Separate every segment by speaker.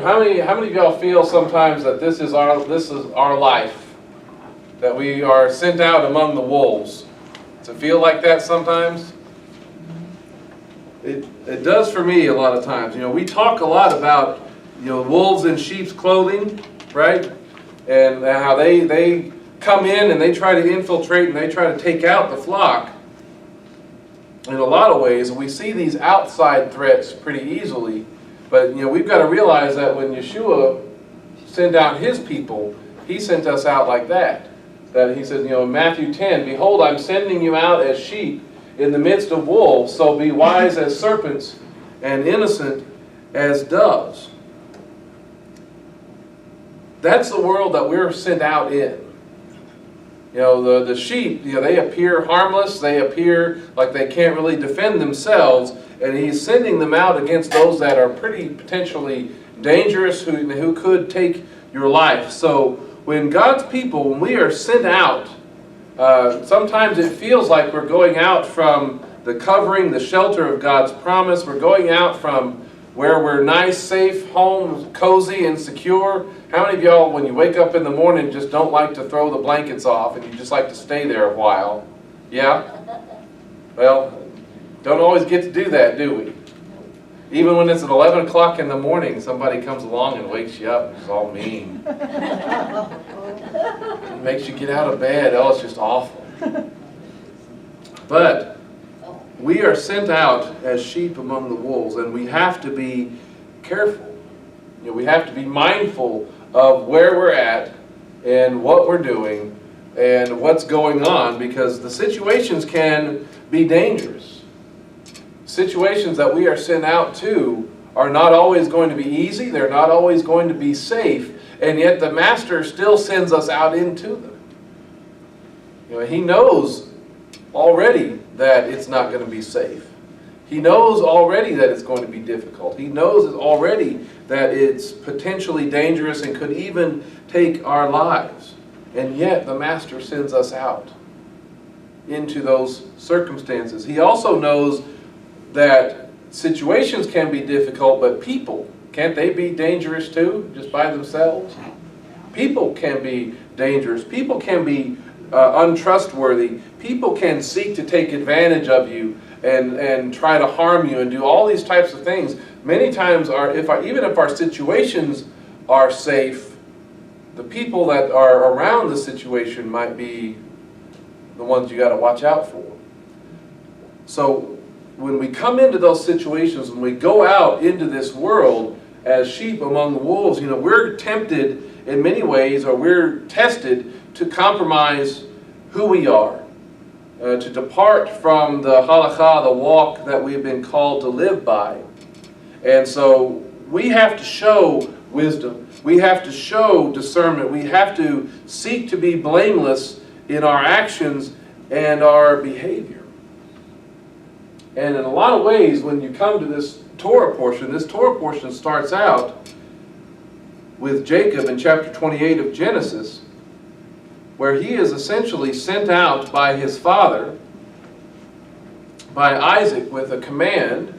Speaker 1: how many of y'all feel sometimes that this is our life, that we are sent out among the wolves? Does it feel like that sometimes? It does for me a lot of times. We talk a lot about wolves in sheep's clothing, right? And how they come in and they try to infiltrate and they try to take out the flock in a lot of ways. We see these outside threats pretty easily, but we've got to realize that when Yeshua sent out his people, he sent us out like that. That he says, in Matthew 10, "Behold, I'm sending you out as sheep in the midst of wolves, so be wise as serpents and innocent as doves." That's the world that we're sent out in. The sheep, they appear harmless, they appear like they can't really defend themselves, and he's sending them out against those that are pretty potentially dangerous, who could take your life. So when God's people, when we are sent out, sometimes it feels like we're going out from the covering, the shelter of God's promise. We're going out from where we're nice, safe, home, cozy, and secure. How many of y'all, when you wake up in the morning, just don't like to throw the blankets off and you just like to stay there a while? Yeah? Well, don't always get to do that, do we? Even when it's at 11 o'clock in the morning, somebody comes along and wakes you up. It's all mean. It makes you get out of bed. Oh, it's just awful. But we are sent out as sheep among the wolves, and we have to be careful. We have to be mindful of where we're at and what we're doing and what's going on, because the situations can be dangerous. Situations that we are sent out to are not always going to be easy. They're not always going to be safe, and yet the Master still sends us out into them. He knows already that it's not going to be safe. He knows already that it's going to be difficult. He knows already that it's potentially dangerous and could even take our lives. And yet the Master sends us out into those circumstances. He also knows that situations can be difficult, but people, can't they be dangerous too, just by themselves? People can be dangerous. People can be untrustworthy. People can seek to take advantage of you and try to harm you and do all these types of things. Many times, even if our situations are safe, the people that are around the situation might be the ones you got to watch out for. So when we come into those situations, when we go out into this world as sheep among the wolves, we're tempted in many ways, or we're tested to compromise who we are, to depart from the halakha, the walk that we've been called to live by. And so we have to show wisdom. We have to show discernment. We have to seek to be blameless in our actions and our behavior. And in a lot of ways, when you come to this Torah portion starts out with Jacob in chapter 28 of Genesis, where he is essentially sent out by his father, by Isaac, with a command,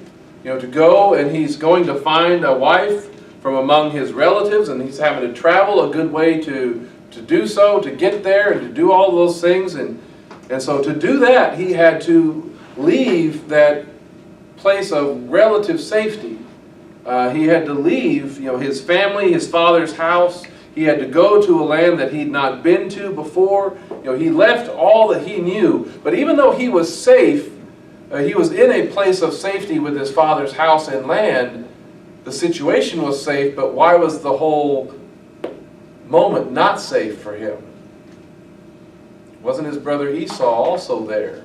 Speaker 1: to go, and he's going to find a wife from among his relatives, and he's having to travel a good way to do so, to get there and to do all those things. And so to do that, he had to leave that place of relative safety. He had to leave, his family, his father's house. He had to go to a land that he'd not been to before. He left all that he knew. But even though he was safe, he was in a place of safety with his father's house and land. The situation was safe, but why was the whole moment not safe for him? Wasn't his brother Esau also there?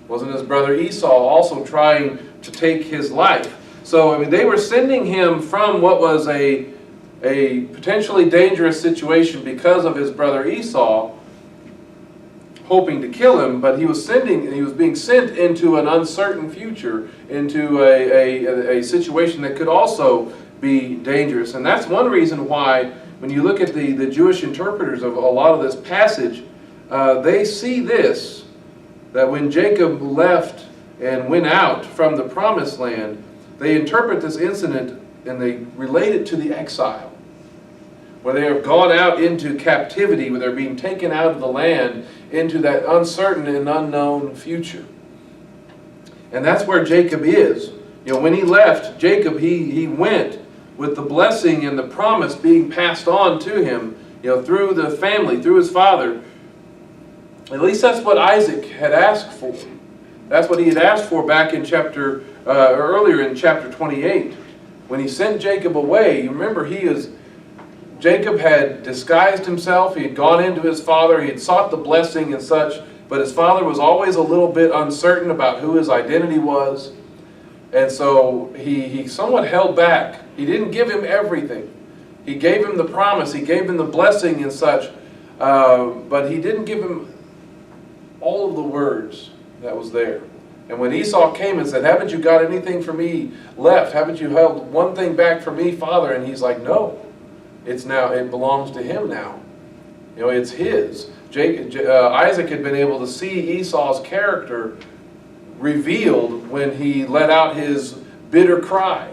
Speaker 1: Wasn't his brother Esau also trying to take his life? So, they were sending him from what was a potentially dangerous situation because of his brother Esau, hoping to kill him, but he was being sent into an uncertain future, into a situation that could also be dangerous. And that's one reason why, when you look at the Jewish interpreters of a lot of this passage, they see this, that when Jacob left and went out from the promised land, they interpret this incident and they relate it to the exile, where they have gone out into captivity, where they're being taken out of the land into that uncertain and unknown future. And that's where Jacob is. When he left, Jacob, he went with the blessing and the promise being passed on to him, through the family, through his father. At least that's what Isaac had asked for. That's what he had asked for back in earlier in chapter 28. When he sent Jacob away, you remember Jacob had disguised himself. He had gone into his father. He had sought the blessing and such, but his father was always a little bit uncertain about who his identity was. And so he somewhat held back. He didn't give him everything. He gave him the promise. He gave him the blessing and such, but he didn't give him all of the words that was there. And when Esau came and said, "Haven't you got anything for me left? Haven't you held one thing back for me, Father?" And he's like, "No. It belongs to him now. It's his." Isaac had been able to see Esau's character revealed when he let out his bitter cry.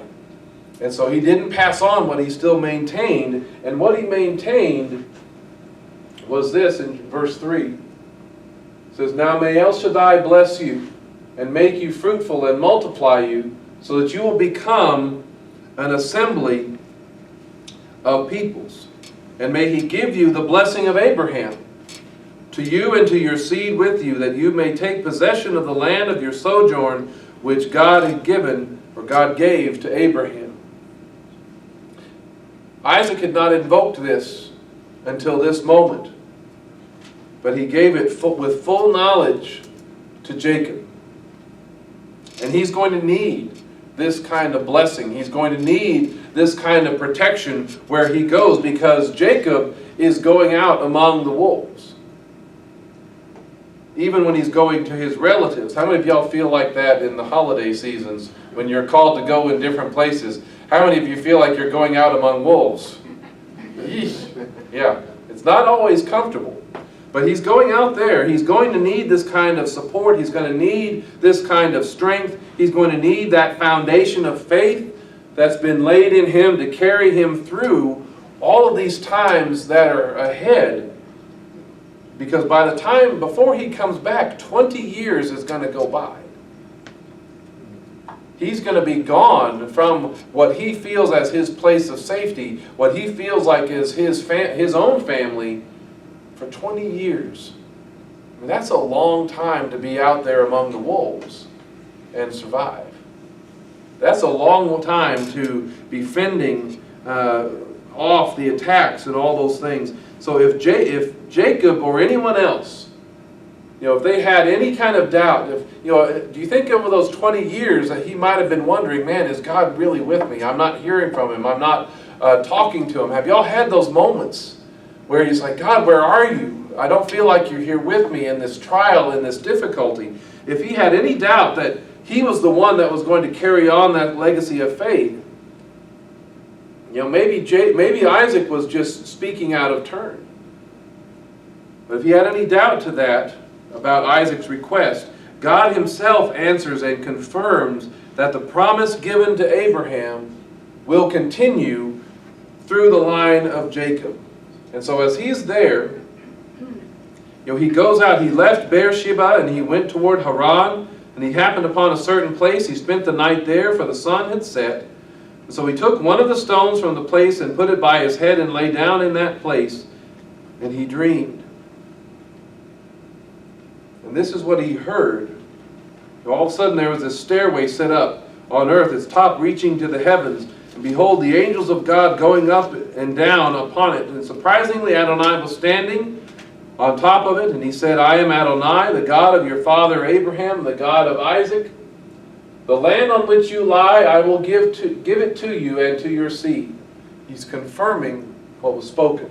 Speaker 1: And so he didn't pass on what he still maintained. And what he maintained was this in verse 3. It says, "Now may El Shaddai bless you and make you fruitful and multiply you, so that you will become an assembly of peoples. And may he give you the blessing of Abraham, to you and to your seed with you, that you may take possession of the land of your sojourn, which God had given, or God gave to Abraham." Isaac had not invoked this until this moment, but he gave it with full knowledge to Jacob. And he's going to need this kind of blessing. He's going to need this kind of protection where he goes, because Jacob is going out among the wolves. Even when he's going to his relatives. How many of y'all feel like that in the holiday seasons when you're called to go in different places? How many of you feel like you're going out among wolves? Yeah, it's not always comfortable. But he's going out there. He's going to need this kind of support. He's going to need this kind of strength. He's going to need that foundation of faith that's been laid in him to carry him through all of these times that are ahead. Because by the time, before he comes back, 20 years is going to go by. He's going to be gone from what he feels as his place of safety, what he feels like is his own family, for 20 years. I mean, that's a long time to be out there among the wolves and survive. That's a long time to be fending off the attacks and all those things. So if Jacob or anyone else, if they had any kind of doubt, do you think over those 20 years that he might have been wondering, man, is God really with me? I'm not hearing from him. I'm not talking to him. Have y'all had those moments where he's like, God, where are you? I don't feel like you're here with me in this trial, in this difficulty. If he had any doubt that he was the one that was going to carry on that legacy of faith, maybe Isaac was just speaking out of turn. But if he had any doubt to that about Isaac's request, God himself answers and confirms that the promise given to Abraham will continue through the line of Jacob. And so as he's there, he goes out, he left Beersheba and he went toward Haran, and he happened upon a certain place. He spent the night there, for the sun had set. And so he took one of the stones from the place and put it by his head and lay down in that place, and he dreamed. And this is what he heard. All of a sudden there was this stairway set up on earth, its top reaching to the heavens. And behold, the angels of God going up and down upon it. And surprisingly, Adonai was standing on top of it. And he said, I am Adonai, the God of your father Abraham, the God of Isaac. The land on which you lie, I will give it to you and to your seed. He's confirming what was spoken.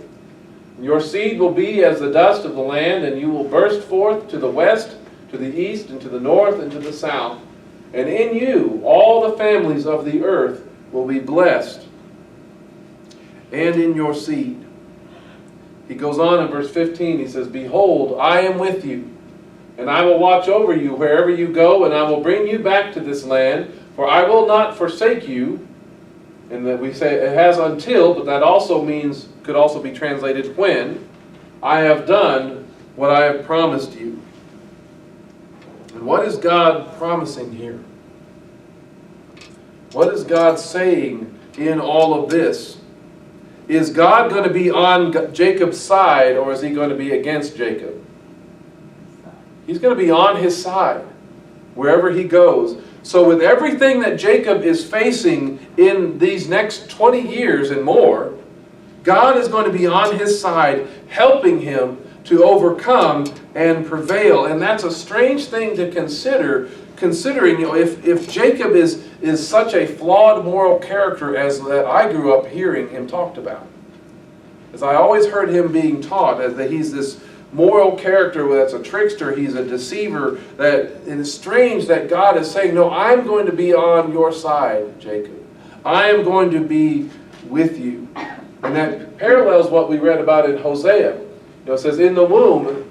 Speaker 1: Your seed will be as the dust of the land, and you will burst forth to the west, to the east, and to the north, and to the south. And in you all the families of the earth will be blessed, and in your seed. He goes on in verse 15, he says, Behold, I am with you, and I will watch over you wherever you go, and I will bring you back to this land, for I will not forsake you And that we say it has until, but that also means, could also be translated when, I have done what I have promised you. And what is God promising here? What is God saying in all of this? Is God going to be on Jacob's side, or is he going to be against Jacob? He's going to be on his side wherever he goes. So with everything that Jacob is facing in these next 20 years and more, God is going to be on his side, helping him to overcome and prevail. And that's a strange thing to consider, considering, if Jacob is such a flawed moral character as that I grew up hearing him talked about. As I always heard him being taught, as that he's this moral character that's a trickster, he's a deceiver, that it is strange that God is saying, no, I'm going to be on your side, Jacob. I am going to be with you. And that parallels what we read about in Hosea. It says, in the womb,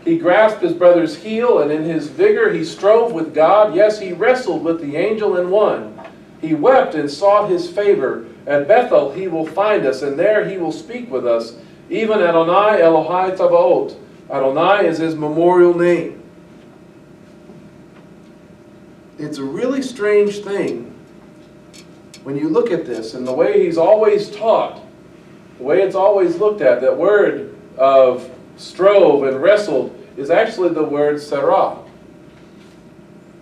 Speaker 1: he grasped his brother's heel, and in his vigor he strove with God. Yes, he wrestled with the angel and won. He wept and sought his favor. At Bethel he will find us, and there he will speak with us. Even Adonai Elohai Tabaot. Adonai is his memorial name. It's a really strange thing when you look at this and the way he's always taught, the way it's always looked at. That word of strove and wrestled is actually the word sarah,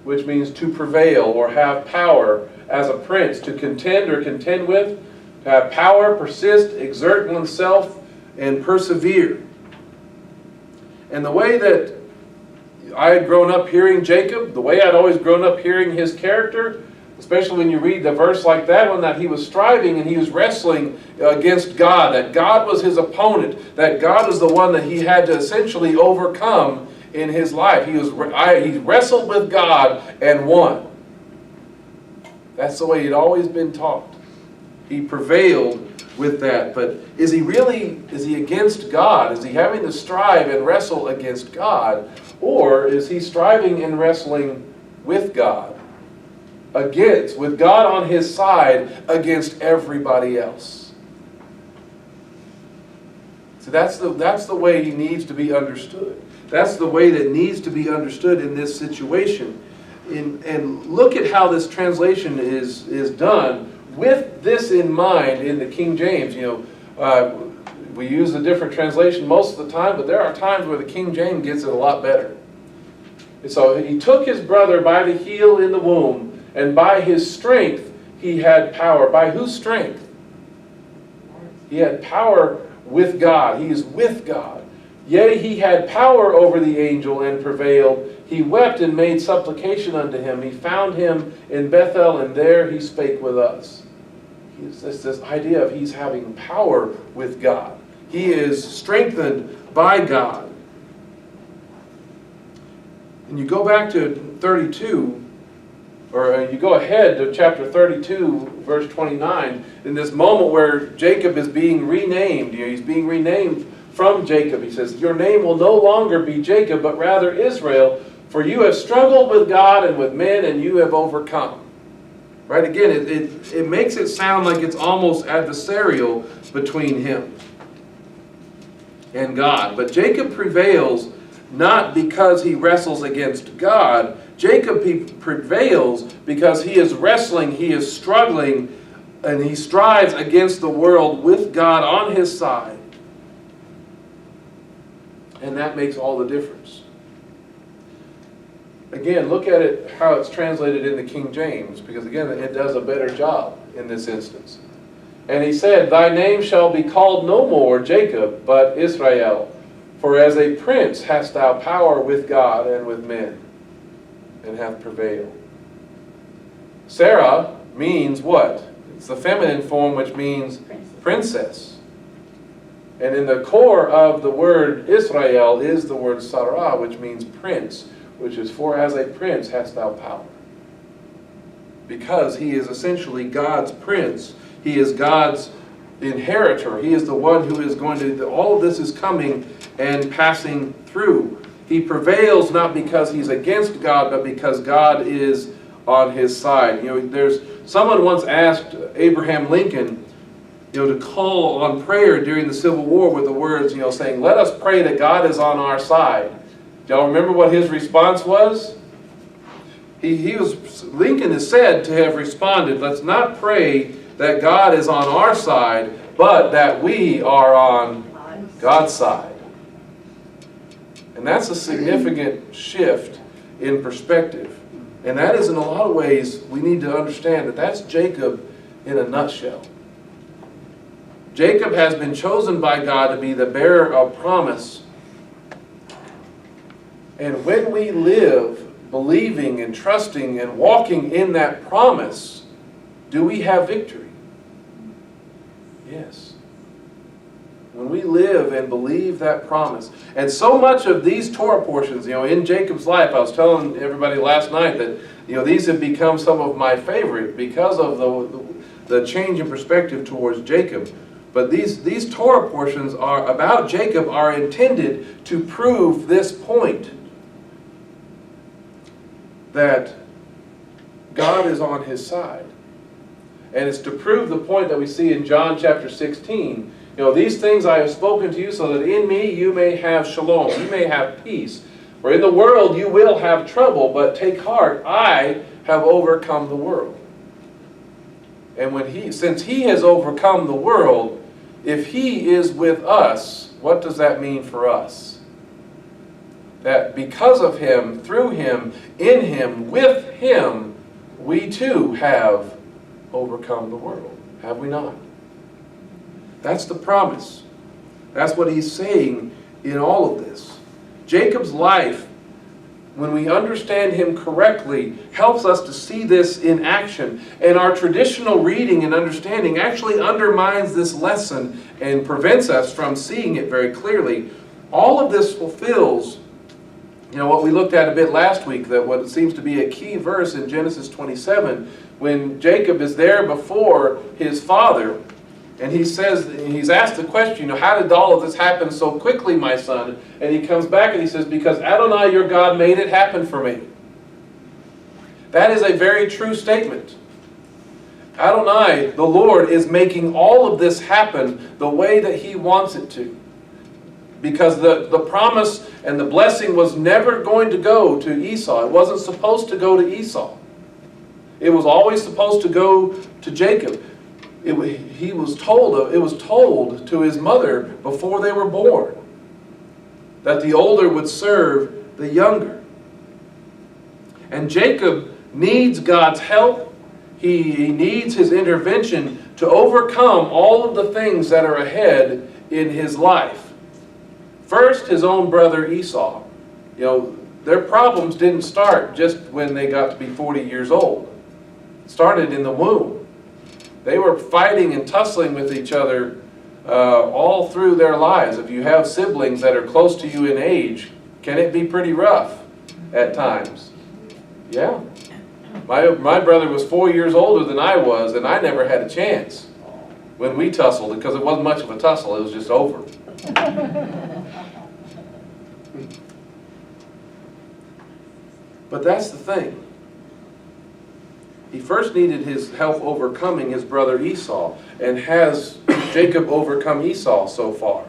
Speaker 1: which means to prevail or have power as a prince, to contend or contend with, to have power, persist, exert oneself, and persevere. And the way that I had grown up hearing Jacob, the way I'd always grown up hearing his character, especially when you read the verse like that one, that he was striving and he was wrestling against God, that God was his opponent, that God was the one that he had to essentially overcome in his life. He wrestled with God and won. That's the way he'd always been taught. He prevailed with that. But is he against God? Is he having to strive and wrestle against God? Or is he striving and wrestling with God? With God on his side against everybody else. So that's the way he needs to be understood. That's the way that needs to be understood in this situation. And look at how this translation is done with this in mind in the King James. We use a different translation most of the time, but there are times where the King James gets it a lot better. And so he took his brother by the heel in the womb, and by his strength he had power. By whose strength? He had power with God. He is with God. Yea, he had power over the angel and prevailed. He wept and made supplication unto him. He found him in Bethel, and there he spake with us. It's this idea of he's having power with God. He is strengthened by God. And you go back to 32, or you go ahead to chapter 32, verse 29, in this moment where Jacob is being renamed. He's being renamed from Jacob. He says, your name will no longer be Jacob, but rather Israel, for you have struggled with God and with men, and you have overcome. Right? Again, it makes it sound like it's almost adversarial between him and God. But Jacob prevails not because he wrestles against God. Jacob prevails because he is wrestling, he is struggling, and he strives against the world with God on his side. And that makes all the difference. Again, look at it, how it's translated in the King James, because again, it does a better job in this instance. And he said, thy name shall be called no more Jacob, but Israel. For as a prince hast thou power with God and with men, and have prevailed. Sarah means what? It's the feminine form, which means princess. And in the core of the word Israel is the word Sarah, which means prince, which is, for as a prince hast thou power. Because he is essentially God's prince. He is God's inheritor. He is the one who is going to, all of this is coming and passing through. He prevails not because he's against God, but because God is on his side. There's someone once asked Abraham Lincoln, to call on prayer during the Civil War with the words, saying, "Let us pray that God is on our side." Do y'all remember what his response was? Lincoln is said to have responded, "Let's not pray that God is on our side, but that we are on God's side." And that's a significant shift in perspective. And that is, in a lot of ways, we need to understand that that's Jacob in a nutshell. Jacob has been chosen by God to be the bearer of promise. And when we live believing and trusting and walking in that promise, do we have victory? Yes. When we live and believe that promise. And so much of these Torah portions, in Jacob's life, I was telling everybody last night that, these have become some of my favorite because of the change in perspective towards Jacob. But these Torah portions about Jacob are intended to prove this point, that God is on his side. And it's to prove the point that we see in John chapter 16. "These things I have spoken to you so that in me you may have shalom," you may have peace. "For in the world you will have trouble, but take heart, I have overcome the world." And since he has overcome the world, if he is with us, what does that mean for us? That because of him, through him, in him, with him, we too have overcome the world. Have we not? That's the promise. That's what he's saying in all of this. Jacob's life, when we understand him correctly, helps us to see this in action. And our traditional reading and understanding actually undermines this lesson and prevents us from seeing it very clearly. All of this fulfills what we looked at a bit last week, that what seems to be a key verse in Genesis 27, when Jacob is there before his father, and he's asked the question, "How did all of this happen so quickly, my son?" And he comes back and he says, "Because Adonai, your God, made it happen for me." That is a very true statement. Adonai, the Lord, is making all of this happen the way that he wants it to. Because the promise and the blessing was never going to go to Esau. It wasn't supposed to go to Esau. It was always supposed to go to Jacob. It was told to his mother before they were born that the older would serve the younger. And Jacob needs God's help. He needs his intervention to overcome all of the things that are ahead in his life. First, his own brother Esau. Their problems didn't start just when they got to be 40 years old. It started in the womb. They were fighting and tussling with each other all through their lives. If you have siblings that are close to you in age, can it be pretty rough at times? Yeah. My brother was 4 years older than I was, and I never had a chance when we tussled, because it wasn't much of a tussle, it was just over. But that's the thing. He first needed his help overcoming his brother Esau. And has Jacob overcome Esau so far?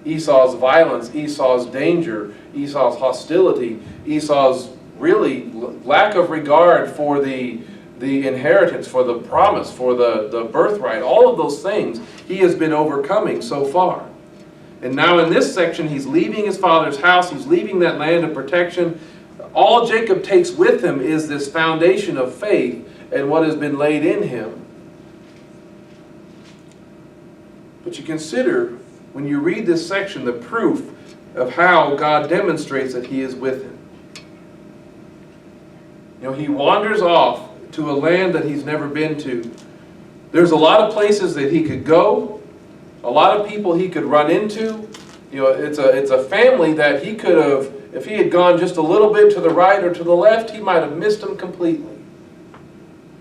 Speaker 1: Esau's violence, Esau's danger, Esau's hostility, Esau's really lack of regard for the inheritance, for the promise, for the birthright, all of those things he has been overcoming so far. And now in this section, he's leaving his father's house, he's leaving that land of protection. All Jacob takes with him is this foundation of faith and what has been laid in him. But you consider, when you read this section, the proof of how God demonstrates that he is with him. He wanders off to a land that he's never been to. There's a lot of places that he could go, a lot of people he could run into. It's a family that he could have, if he had gone just a little bit to the right or to the left, he might have missed them completely.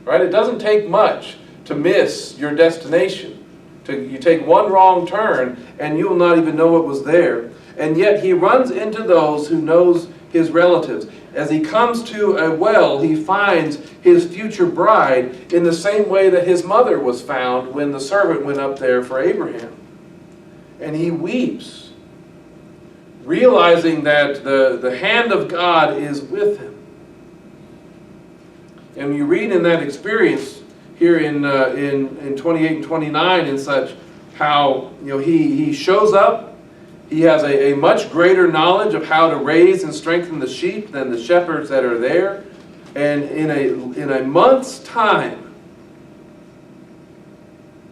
Speaker 1: Right? It doesn't take much to miss your destination. You take one wrong turn and you will not even know it was there. And yet he runs into those who knows his relatives. As he comes to a well, he finds his future bride in the same way that his mother was found when the servant went up there for Abraham. And he weeps, realizing that the hand of God is with him. And you read in that experience here in 28 and 29 and such, how he shows up. He has a much greater knowledge of how to raise and strengthen the sheep than the shepherds that are there. And in a month's time,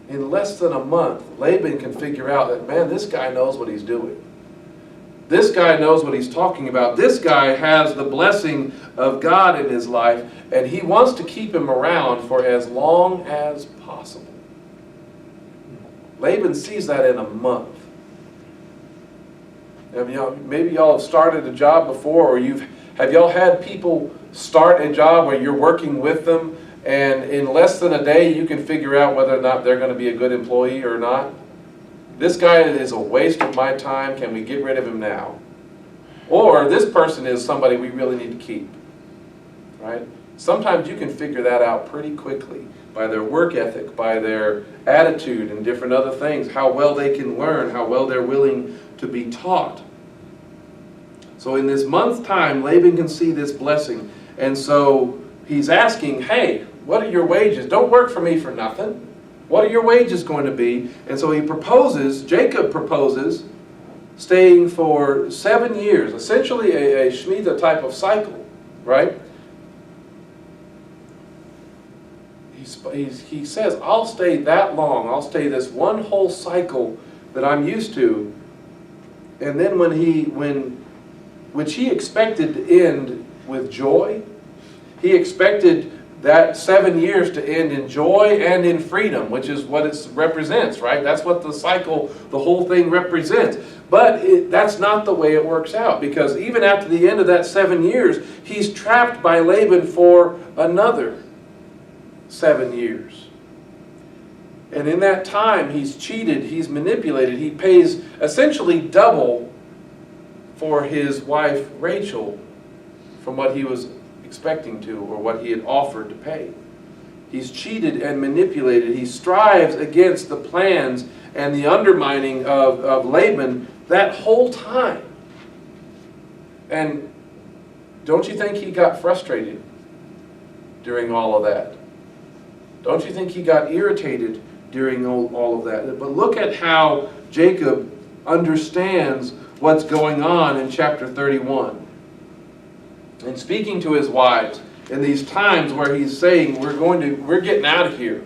Speaker 1: in less than a month, Laban can figure out that, man, this guy knows what he's doing. This guy knows what he's talking about. This guy has the blessing of God in his life, and he wants to keep him around for as long as possible. Laban sees that in a month. Maybe y'all have started a job before, or have y'all had people start a job where you're working with them, and in less than a day you can figure out whether or not they're going to be a good employee or not? This guy is a waste of my time. Can we get rid of him now? Or this person is somebody we really need to keep. Right? Sometimes you can figure that out pretty quickly by their work ethic, by their attitude and different other things, how well they can learn, how well they're willing to be taught. So in this month's time, Laban can see this blessing. And so he's asking, hey, what are your wages? Don't work for me for nothing. What are your wages going to be? And so Jacob proposes, staying for 7 years, essentially a Shemitah type of cycle, right? He says, I'll stay that long. I'll stay this one whole cycle that I'm used to. And then which he expected to end with joy, he expected that 7 years to end in joy and in freedom, which is what it represents, right? That's what the cycle, the whole thing represents. But that's not the way it works out, because even after the end of that 7 years, he's trapped by Laban for another 7 years. And in that time, he's cheated, he's manipulated, he pays essentially double for his wife Rachel from what he was expecting to, or what he had offered to pay. He's cheated and manipulated. He strives against the plans and the undermining of Laban that whole time. And don't you think he got frustrated during all of that? Don't you think he got irritated during all of that? But look at how Jacob understands what's going on in chapter 31. And speaking to his wives in these times where he's saying, we're getting out of here.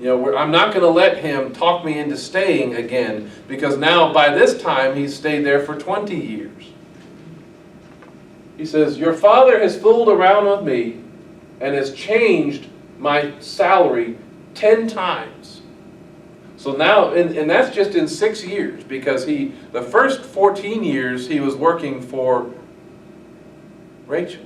Speaker 1: I'm not going to let him talk me into staying again, because now by this time he's stayed there for 20 years. He says, your father has fooled around with me and has changed my salary 10 times. So now, and that's just in 6 years, because the first 14 years he was working for Rachel.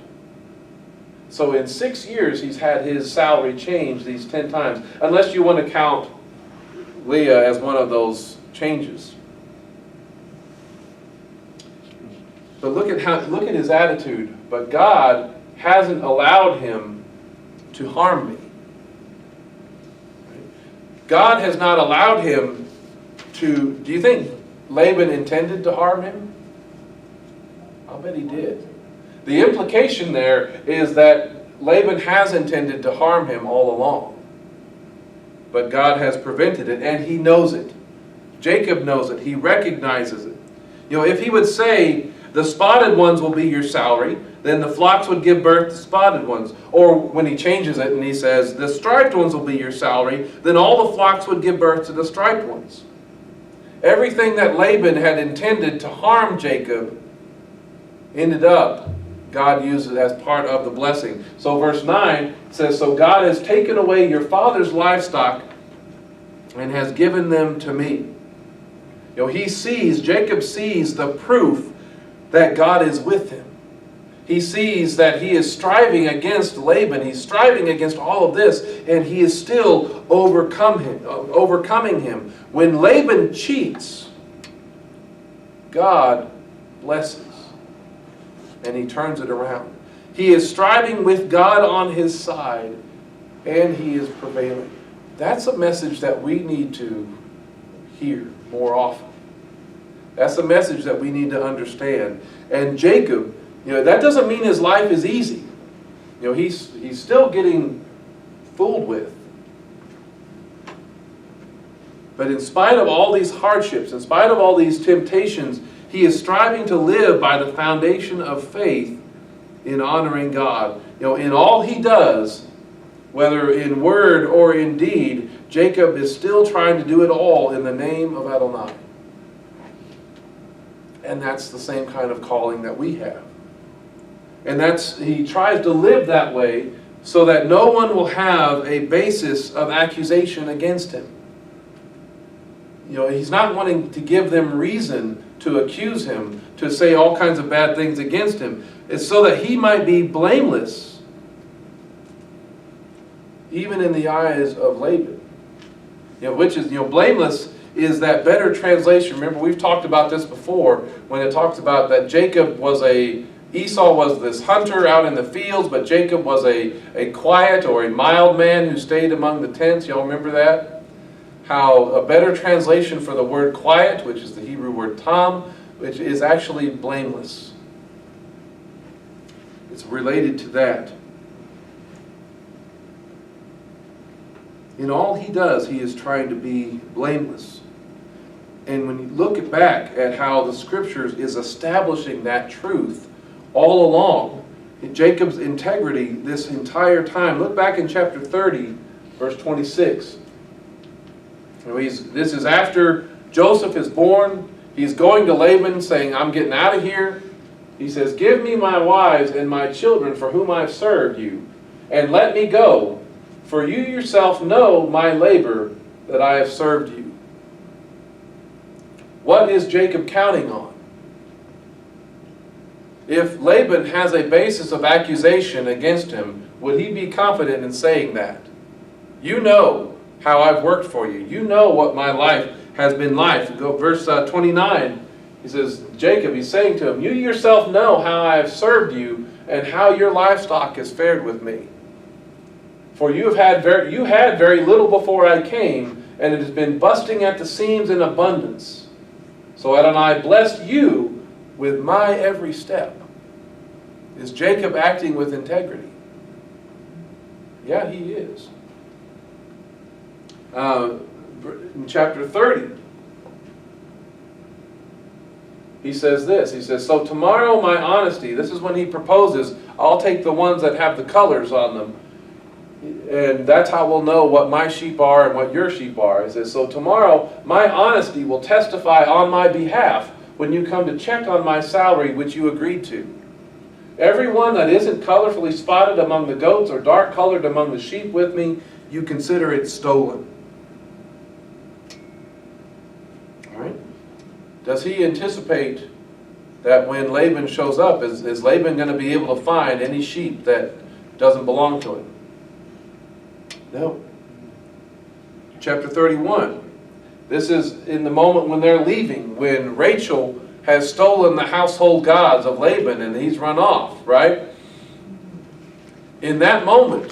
Speaker 1: So in 6 years he's had his salary changed these 10 times, unless you want to count Leah as one of those changes. But look at his attitude. But God hasn't allowed him to harm me. God has not allowed him to. Do you think Laban intended to harm him? I'll bet he did. The implication there is that Laban has intended to harm him all along. But God has prevented it, and he knows it. Jacob knows it. He recognizes it. If he would say, the spotted ones will be your salary, then the flocks would give birth to spotted ones. Or when he changes it and he says, the striped ones will be your salary, then all the flocks would give birth to the striped ones. Everything that Laban had intended to harm Jacob ended up, God used it as part of the blessing. So verse 9 says, so God has taken away your father's livestock and has given them to me. Jacob sees the proof that God is with him. He sees that he is striving against Laban. He's striving against all of this, and he is still overcoming him. When Laban cheats, God blesses. and he turns it around. He is striving with God on his side, and he is prevailing. That's a message that we need to hear more often. That's a message that we need to understand. And Jacob, that doesn't mean his life is easy. He's still getting fooled with. But in spite of all these hardships, in spite of all these temptations, he is striving to live by the foundation of faith in honoring God. In all he does, whether in word or in deed, Jacob is still trying to do it all in the name of Adonai. And that's the same kind of calling that we have. And he tries to live that way so that no one will have a basis of accusation against him. He's not wanting to give them reason to accuse him, to say all kinds of bad things against him. It's so that he might be blameless, even in the eyes of Laban. Which is, blameless is that better translation. Remember, we've talked about this before when it talks about that Esau was this hunter out in the fields, but Jacob was a quiet or a mild man who stayed among the tents. Y'all remember that? How a better translation for the word quiet, which is the Hebrew word tam, which is actually blameless. It's related to that. In all he does, he is trying to be blameless. And when you look back at how the Scriptures is establishing that truth all along, in Jacob's integrity this entire time, look back in chapter 30, verse 26. This is after Joseph is born. He's going to Laban saying, I'm getting out of here. He says, give me my wives and my children for whom I've served you, and let me go, for you yourself know my labor that I have served you. What is Jacob counting on? If Laban has a basis of accusation against him, would he be confident in saying that? You know how I've worked for you. You know what my life has been like. Go verse 29. He says, Jacob, he's saying to him, you yourself know how I have served you and how your livestock has fared with me. For you had very little before I came, and it has been busting at the seams in abundance. So Adonai blessed you with my every step. Is Jacob acting with integrity? Yeah, he is. In chapter 30, he says this. He says, so tomorrow my honesty, this is when he proposes, I'll take the ones that have the colors on them, and that's how we'll know what my sheep are and what your sheep are. He says, so tomorrow my honesty will testify on my behalf when you come to check on my salary which you agreed to. Every one that isn't colorfully spotted among the goats or dark colored among the sheep with me, you consider it stolen. All right? Does he anticipate that when Laban shows up, is Laban going to be able to find any sheep that doesn't belong to him? No. Chapter 31. This is in the moment when they're leaving, when Rachel has stolen the household gods of Laban and he's run off, right? In that moment,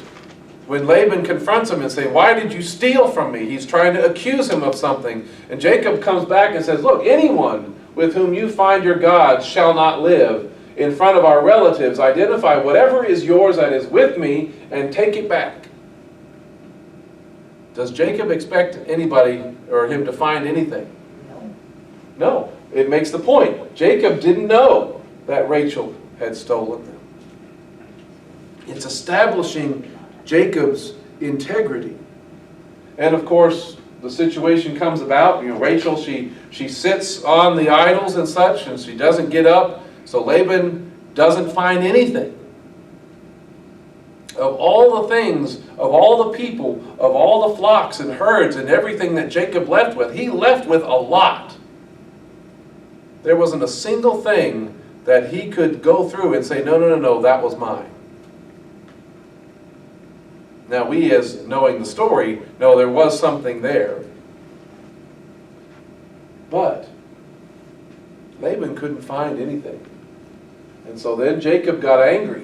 Speaker 1: when Laban confronts him and says, why did you steal from me? He's trying to accuse him of something. And Jacob comes back and says, look, anyone with whom you find your gods shall not live. In front of our relatives, identify whatever is yours that is with me and take it back. Does Jacob expect anybody or him to find anything? No. It makes the point. Jacob didn't know that Rachel had stolen them. It's establishing Jacob's integrity. And of course, the situation comes about. Rachel, she sits on the idols and such, and she doesn't get up. So Laban doesn't find anything. Of all the things, of all the people, of all the flocks and herds and everything that Jacob left with, he left with a lot. There wasn't a single thing that he could go through and say, no, that was mine. Now we, as knowing the story, know there was something there. But Laban couldn't find anything. And so then Jacob got angry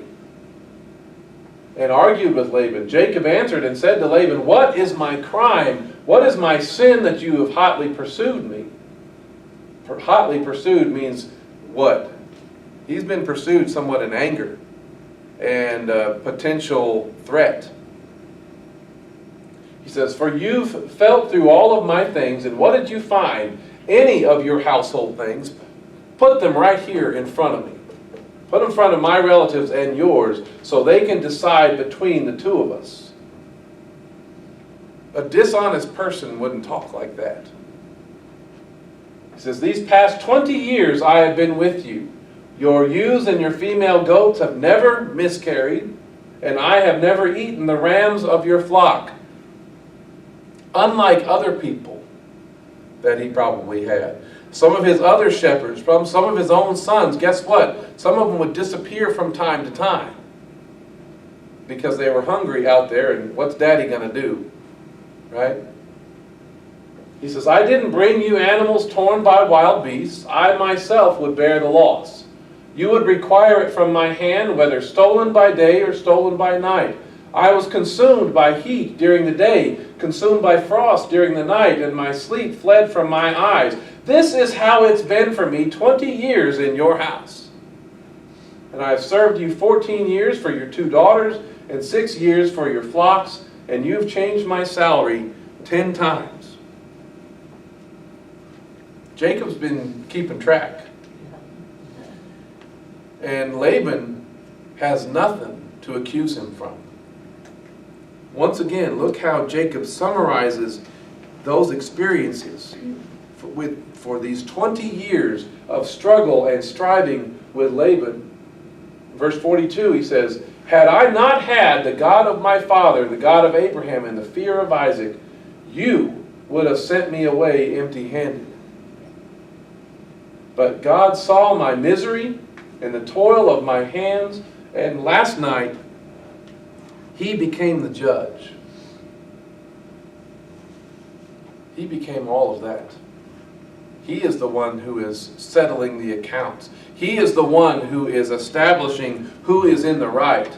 Speaker 1: and argued with Laban. Jacob answered and said to Laban, "What is my crime? What is my sin that you have hotly pursued me?" For hotly pursued means what? He's been pursued somewhat in anger and potential threat. He says, "For you've felt through all of my things, and what did you find? Any of your household things, put them right here in front of me. Put them in front of my relatives and yours, so they can decide between the two of us." A dishonest person wouldn't talk like that. He says, "These past 20 years I have been with you. Your ewes and your female goats have never miscarried, and I have never eaten the rams of your flock." Unlike other people that he probably had. Some of his other shepherds, from some of his own sons, guess what? Some of them would disappear from time to time because they were hungry out there, and what's daddy going to do? Right? He says, "I didn't bring you animals torn by wild beasts. I myself would bear the loss. You would require it from my hand, whether stolen by day or stolen by night. I was consumed by heat during the day, consumed by frost during the night, and my sleep fled from my eyes. This is how it's been for me 20 years in your house. And I have served you 14 years for your 2 daughters, and 6 years for your flocks, and you've changed my salary 10 times. Jacob's been keeping track. And Laban has nothing to accuse him from. Once again, look how Jacob summarizes those experiences for these 20 years of struggle and striving with Laban. Verse 42, he says, "Had I not had the God of my father, the God of Abraham, and the fear of Isaac, you would have sent me away empty-handed. But God saw my misery and the toil of my hands, and last night He became the judge." He became all of that. He is the one who is settling the accounts. He is the one who is establishing who is in the right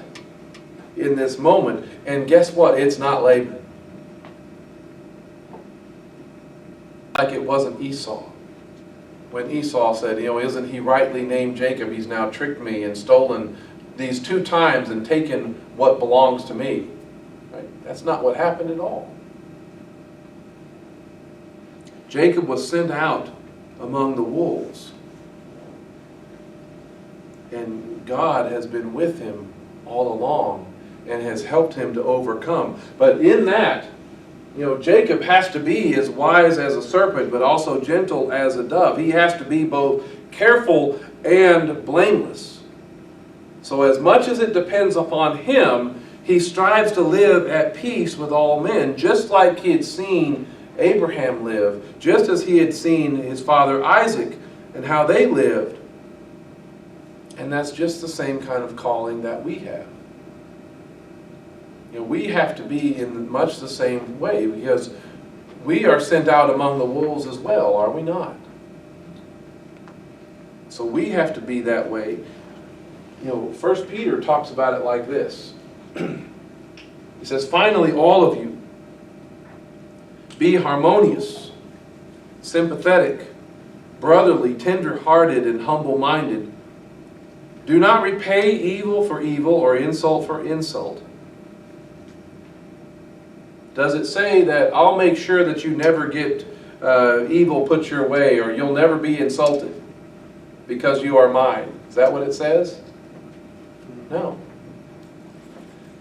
Speaker 1: in this moment. And guess what? It's not Laban. Like it wasn't Esau. When Esau said, "Isn't he rightly named Jacob? He's now tricked me and stolen these 2 times and taken what belongs to me." Right? That's not what happened at all. Jacob was sent out among the wolves. And God has been with him all along and has helped him to overcome. But in that, Jacob has to be as wise as a serpent, but also gentle as a dove. He has to be both careful and blameless. So as much as it depends upon him, he strives to live at peace with all men, just like he had seen Abraham live, just as he had seen his father Isaac and how they lived. And that's just the same kind of calling that we have. We have to be in much the same way, because we are sent out among the wolves as well, are we not? So we have to be that way. 1 Peter talks about it like this. He says, "Finally, all of you, be harmonious, sympathetic, brotherly, tender-hearted, and humble-minded. Do not repay evil for evil or insult for insult." Does it say that I'll make sure that you never get evil put your way, or you'll never be insulted because you are mine? Is that what it says? No.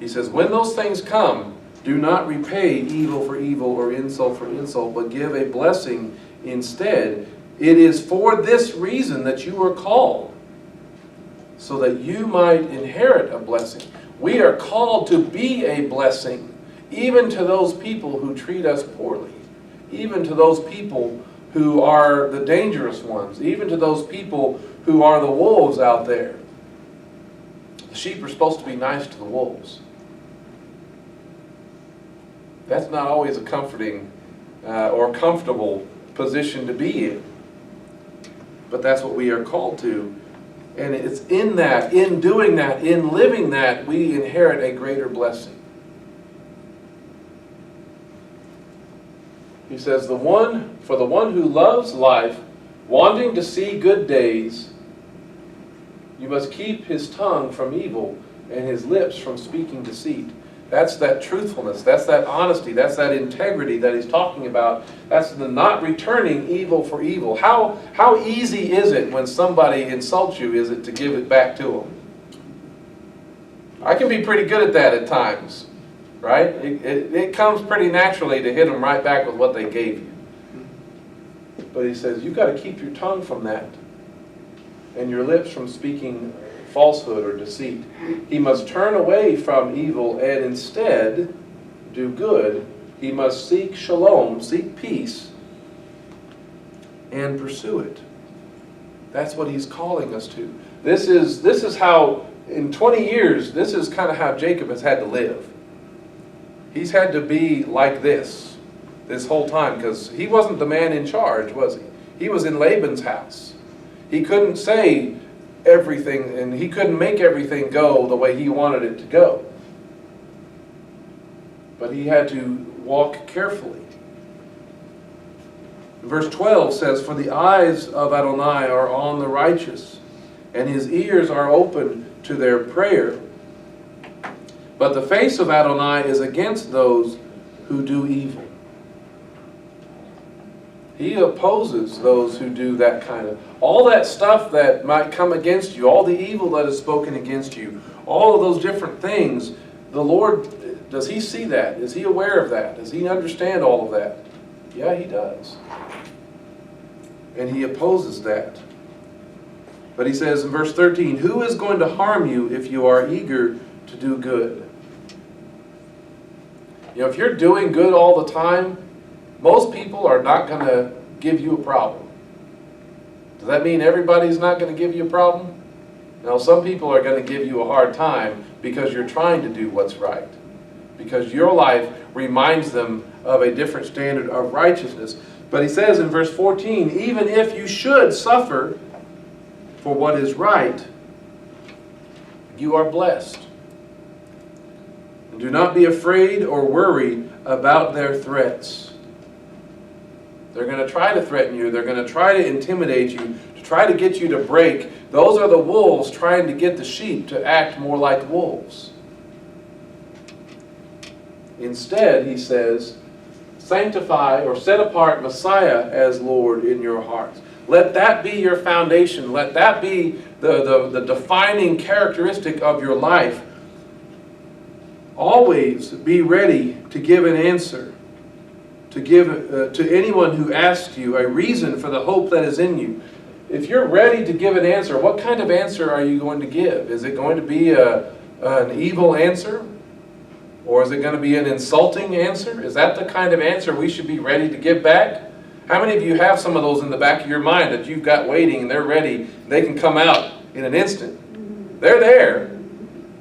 Speaker 1: He says, when those things come, do not repay evil for evil or insult for insult, but give a blessing instead. It is for this reason that you are called, so that you might inherit a blessing. We are called to be a blessing, even to those people who treat us poorly, even to those people who are the dangerous ones, even to those people who are the wolves out there. The sheep are supposed to be nice to the wolves. That's not always a comforting or comfortable position to be in. But that's what we are called to. And it's in that, in doing that, in living that, we inherit a greater blessing. He says, for the one who loves life, wanting to see good days, you must keep his tongue from evil and his lips from speaking deceit. That's that truthfulness, that's that honesty, that's that integrity that he's talking about. That's the not returning evil for evil. How easy is it when somebody insults you, is it to give it back to them? I can be pretty good at that at times, right? It comes pretty naturally to hit them right back with what they gave you. But he says, you've got to keep your tongue from that and your lips from speaking falsehood or deceit. He must turn away from evil and instead do good. He must seek shalom, seek peace, and pursue it. That's what he's calling us to. This is how, in 20 years, this is kind of how Jacob has had to live. He's had to be like this whole time, because he wasn't the man in charge, was he? He was in Laban's house. He couldn't say everything, and he couldn't make everything go the way he wanted it to go. But he had to walk carefully. Verse 12 says, for the eyes of Adonai are on the righteous, and his ears are open to their prayer. But the face of Adonai is against those who do evil. He opposes those who do that kind of, all that stuff that might come against you, all the evil that is spoken against you, all of those different things. The Lord, does he see that? Is he aware of that? Does he understand all of that? Yeah, he does. And he opposes that. But he says in verse 13, who is going to harm you if you are eager to do good? You know, if you're doing good all the time, most people are not going to give you a problem. Does that mean everybody's not going to give you a problem? No, some people are going to give you a hard time because you're trying to do what's right. Because your life reminds them of a different standard of righteousness. But he says in verse 14, even if you should suffer for what is right, you are blessed. And do not be afraid or worry about their threats. They're going to try to threaten you. They're going to try to intimidate you, to try to get you to break. Those are the wolves trying to get the sheep to act more like wolves. Instead, he says, sanctify or set apart Messiah as Lord in your hearts. Let that be your foundation. Let that be the defining characteristic of your life. Always be ready to give an answer. To give to anyone who asks you a reason for the hope that is in you. If you're ready to give an answer, what kind of answer are you going to give? Is it going to be an evil answer? Or is it going to be an insulting answer? Is that the kind of answer we should be ready to give back? How many of you have some of those in the back of your mind that you've got waiting and they're ready? They can come out in an instant. They're there.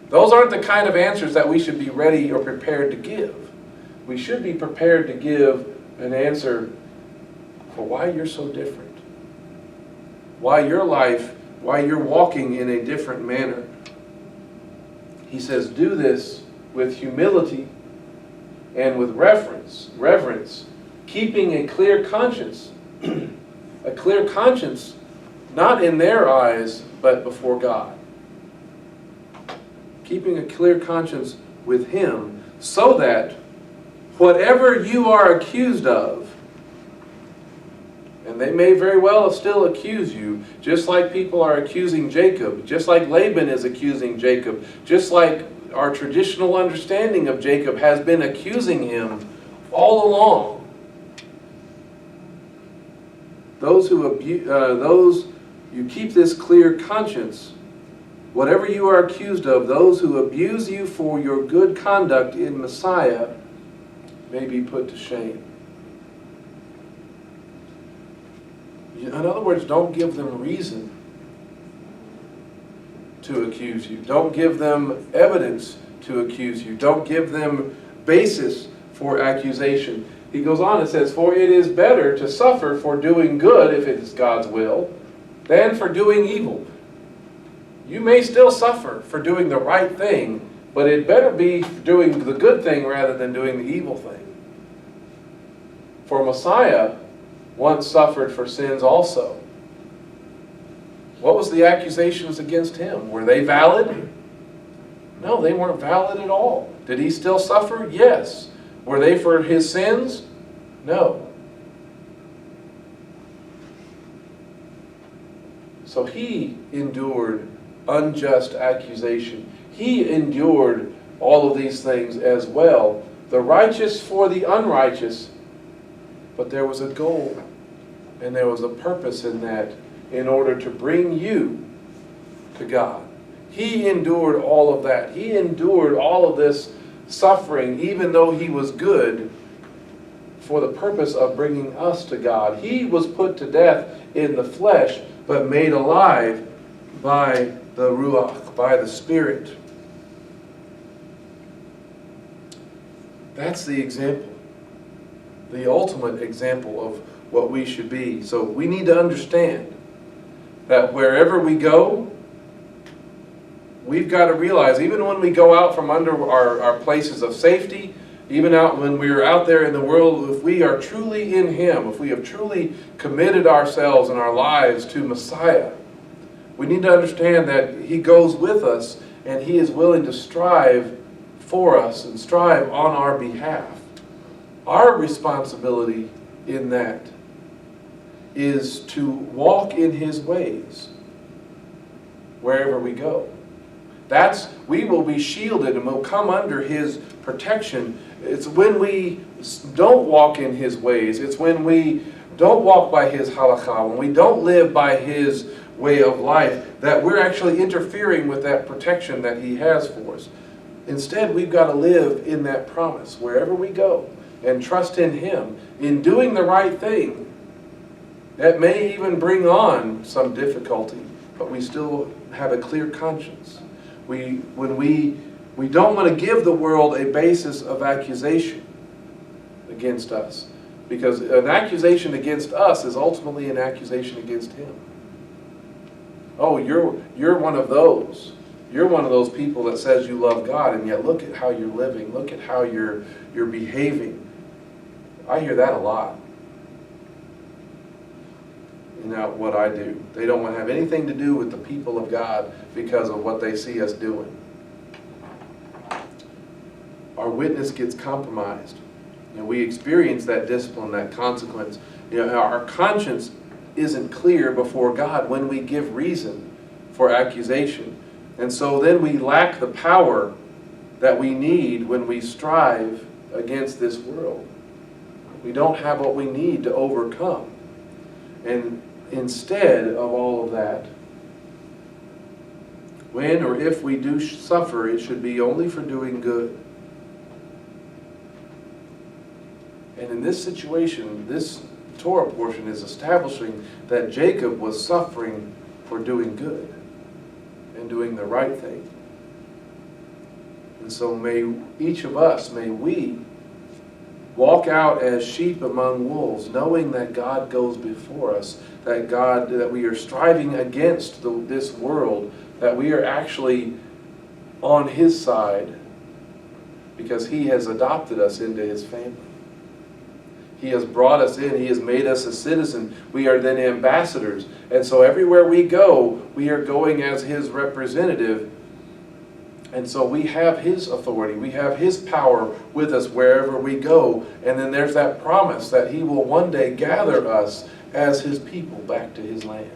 Speaker 1: Those aren't the kind of answers that we should be ready or prepared to give. We should be prepared to give an answer for why you're so different. Why your life, why you're walking in a different manner. He says, do this with humility and with reverence, keeping a clear conscience. A clear conscience, not in their eyes, but before God. Keeping a clear conscience with Him, so that whatever you are accused of, and they may very well still accuse you, just like people are accusing Jacob, just like Laban is accusing Jacob, just like our traditional understanding of Jacob has been accusing him all along. Those you keep this clear conscience. Whatever you are accused of, those who abuse you for your good conduct in Messiah may be put to shame. In other words, don't give them reason to accuse you. Don't give them evidence to accuse you. Don't give them basis for accusation. He goes on and says, for it is better to suffer for doing good, if it is God's will, than for doing evil. You may still suffer for doing the right thing, but it better be doing the good thing rather than doing the evil thing. For Messiah once suffered for sins also. What was the accusations against him? Were they valid? No, they weren't valid at all. Did he still suffer? Yes. Were they for his sins? No. So he endured unjust accusation. He endured all of these things as well. The righteous for the unrighteous. But there was a goal and there was a purpose in that in order to bring you to God. He endured all of that. He endured all of this suffering even though he was good for the purpose of bringing us to God. He was put to death in the flesh but made alive by the Ruach, by the Spirit. That's the example, the ultimate example of what we should be. So we need to understand that wherever we go, we've got to realize, even when we go out from under our places of safety, even out when we're out there in the world, if we are truly in Him, if we have truly committed ourselves and our lives to Messiah, we need to understand that He goes with us and He is willing to strive for us and strive on our behalf. Our responsibility in that is to walk in His ways wherever we go. We will be shielded and we'll come under His protection. It's when we don't walk in His ways. It's when we don't walk by His halakha, when we don't live by His way of life, that we're actually interfering with that protection that He has for us. Instead, we've got to live in that promise wherever we go and trust in Him in doing the right thing. That may even bring on some difficulty, but we still have a clear conscience. When we don't want to give the world a basis of accusation against us, because an accusation against us is ultimately an accusation against Him. Oh, you're one of those. You're one of those people that says you love God, and yet look at how you're living. Look at how you're behaving. I hear that a lot. You know what I do. They don't want to have anything to do with the people of God because of what they see us doing. Our witness gets compromised. And we experience that discipline, that consequence. You know, our conscience isn't clear before God when we give reason for accusation. And so then we lack the power that we need when we strive against this world. We don't have what we need to overcome. And instead of all of that, when or if we do suffer, it should be only for doing good. And in this situation, this Torah portion is establishing that Jacob was suffering for doing good and doing the right thing. And so may each of us, may we walk out as sheep among wolves, knowing that God goes before us, that we are striving against this world, that we are actually on His side because He has adopted us into His family. He has brought us in. He has made us a citizen. We are then ambassadors. And so everywhere we go, we are going as His representative. And so we have His authority. We have His power with us wherever we go. And then there's that promise that He will one day gather us as His people back to His land.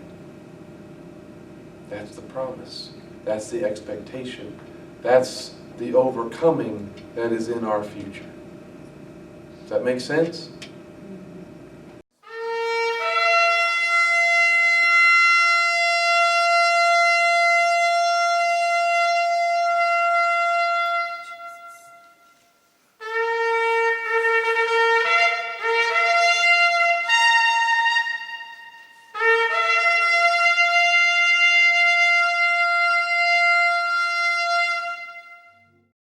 Speaker 1: That's the promise. That's the expectation. That's the overcoming that is in our future. Does that make sense?